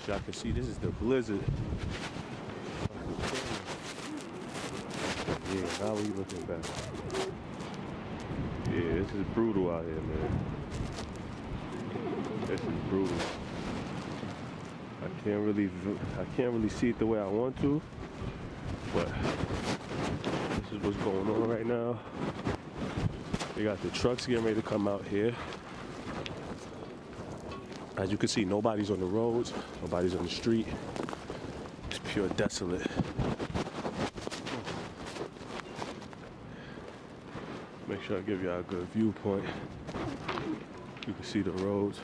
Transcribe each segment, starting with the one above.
y'all can see, this is the blizzard. Yeah, now we looking back. Yeah, this is brutal out here, man. This is brutal. I can't really see it the way I want to, but this is what's going on right now. They got the trucks getting ready to come out here. As you can see, nobody's on the roads, nobody's on the street. It's pure desolate. Make sure I give y'all a good viewpoint. You can see the roads.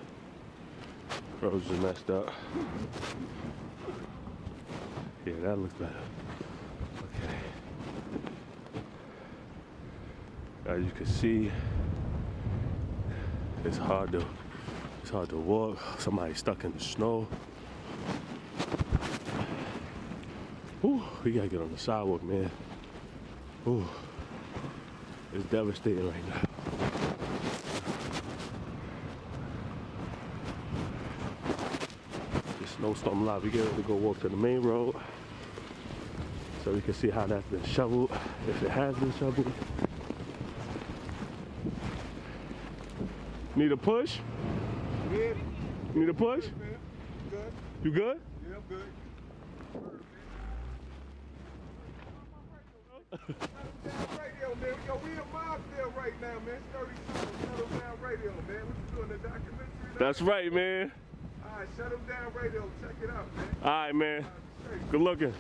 Roads are messed up. Yeah, that looks better. Okay. As you can see, it's hard to walk. Somebody's stuck in the snow. Ooh, we gotta get on the sidewalk, man. Ooh, it's devastating right now. The snowstorm lot. We get ready to go walk to the main road so we can see how that's been shoveled, if it has been shoveled. Need a push? Yeah. You need a push? Good, man. Good. You good? Yeah, I'm good. Radio, man. Yo, we in Mobville right now, man. It's 32. Shut 'em down radio, man. What you doing, the documentary? That's right, man. All right, shut 'em down radio. Check it out, man. All right, man. Good looking.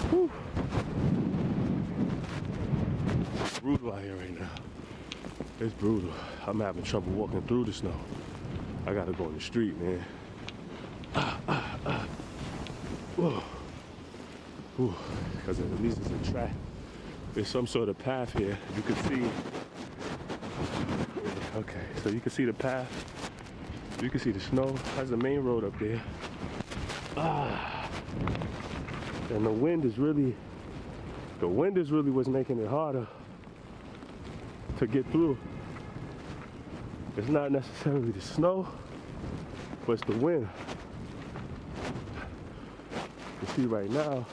Whew. It's brutal out here right now. It's brutal. I'm having trouble walking through the snow. I gotta go in the street, man. Because at least it's a track. There's some sort of path here. You can see. Okay, so you can see the path. You can see the snow. That's the main road up there. And the wind is really what's making it harder to get through. It's not necessarily the snow, but it's the wind. You see right now,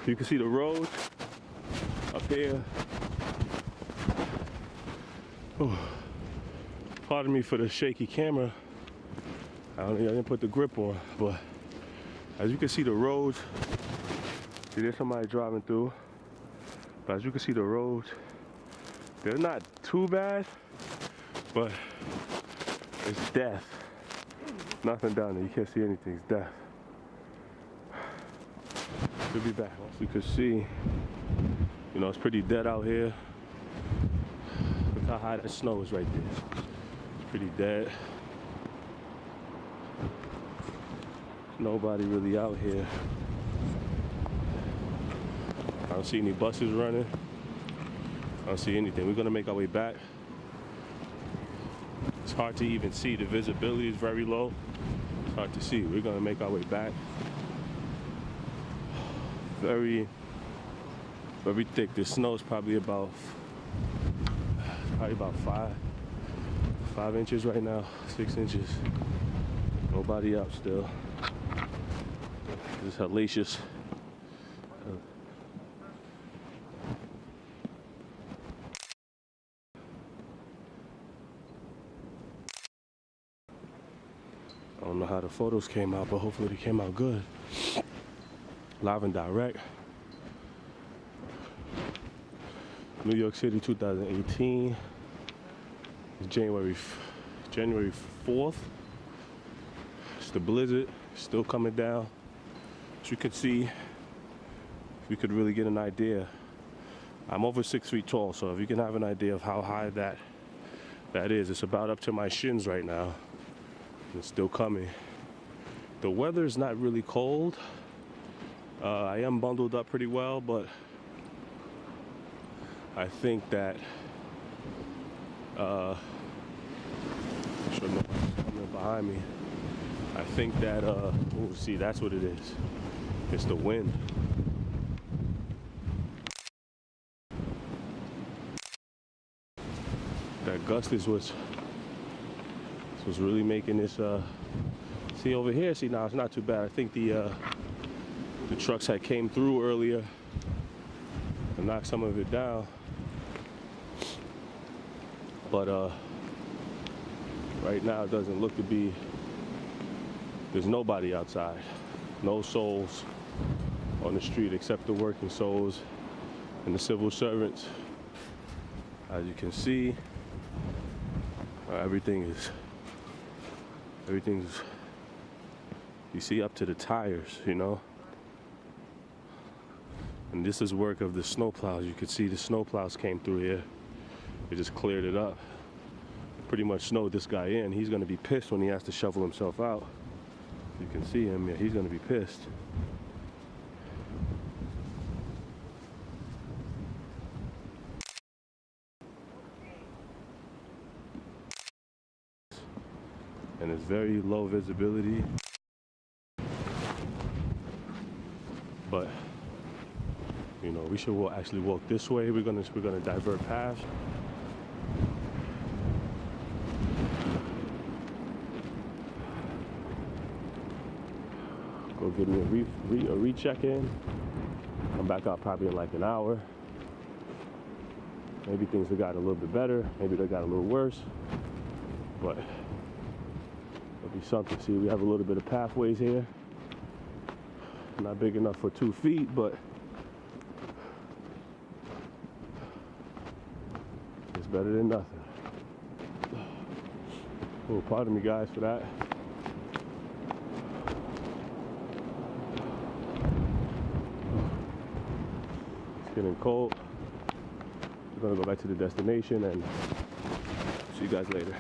you can see the road up here. Oh, pardon me for the shaky camera. I didn't put the grip on, but as you can see the roads, see there's somebody driving through, but as you can see the roads, they're not too bad, but it's death. Nothing down there, you can't see anything, it's death. We'll be back. As you can see, you know, it's pretty dead out here. Look how high that snow is right there. It's pretty dead. Nobody really out here. I don't see any buses running. I don't see anything. We're gonna make our way back. It's hard to even see. The visibility is very low. It's hard to see. We're gonna make our way back. Very thick. The snow is probably about 5 inches right now, 6 inches. Nobody out still. It's hellacious. I don't know how the photos came out, but hopefully they came out good. Live and direct. New York City 2018. It's January 4th. It's the blizzard, still coming down. As you can see, you could really get an idea. I'm over 6 feet tall, so if you can have an idea of how high that is, it's about up to my shins right now. It's still coming. The weather is not really cold. I am bundled up pretty well, but I think that I'm sure nobody's coming behind me. I think that see, that's what it is. It's the wind. That gust is what's really making this. See over here. See now it's not too bad. I think the trucks had came through earlier and knocked some of it down. But right now it doesn't look to be. There's nobody outside. No souls on the street except the working souls and the civil servants. As you can see, everything's, you see, up to the tires, you know. And this is work of the snowplows. You can see the snowplows came through here. They just cleared it up. Pretty much snowed this guy in. He's gonna be pissed when he has to shovel himself out. You can see him, yeah, he's gonna be pissed. And it's very low visibility, but you know, we should actually walk this way. We're gonna divert past. Go give me a recheck in. Come back out probably in like an hour. Maybe things have gotten a little bit better. Maybe they got a little worse, but it'll be something. See, we have a little bit of pathways here. Not big enough for 2 feet, but it's better than nothing. Oh, pardon me guys for that. It's getting cold. We're gonna go back to the destination and see you guys later.